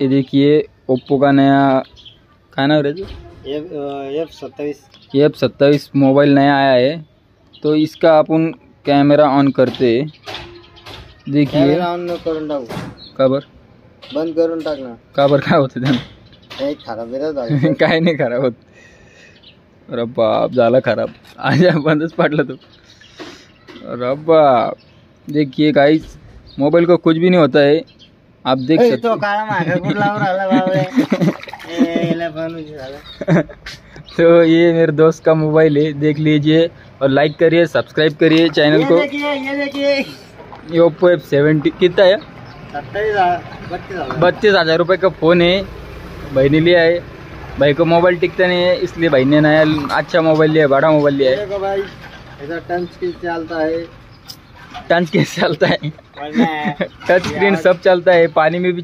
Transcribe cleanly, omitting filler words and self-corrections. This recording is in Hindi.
ये देखिए ओप्पो का नया क्या नाम है F27 मोबाइल नया आया है। तो इसका अपन कैमरा ऑन करते, देखिए काबर बंद करून टाक ना, काबर काय होतं त्यानं काही खराब आहे काय नाही खराब होत। अरे बाप झाला खराब, आज बंदच पडला तो। अरे बाप देखिए गाइस मोबाइल को कुछ भी नहीं होता है, आप देख सकते तो काळा मागे कुठला राहिला बाबा एला बनू झाला। तो ये मेरे दोस्त का मोबाइल है, देख लीजिए और लाइक करिए, सब्सक्राइब करिए चैनल को। ये देखिए ये ओप्पो F70 कितना है? 32,000 रुपये का फ़ोन है। भाई ने लिया है, भाई को मोबाइल टिकता नहीं है इसलिए भाई ने नया अच्छा मोबाइल लिया है, बड़ा मोबाइल लिया है। देखो भाई ऐसा टच स्क्रीन चलता है, टच कैसे चलता है? टच स्क्रीन सब चलता है, पानी में भी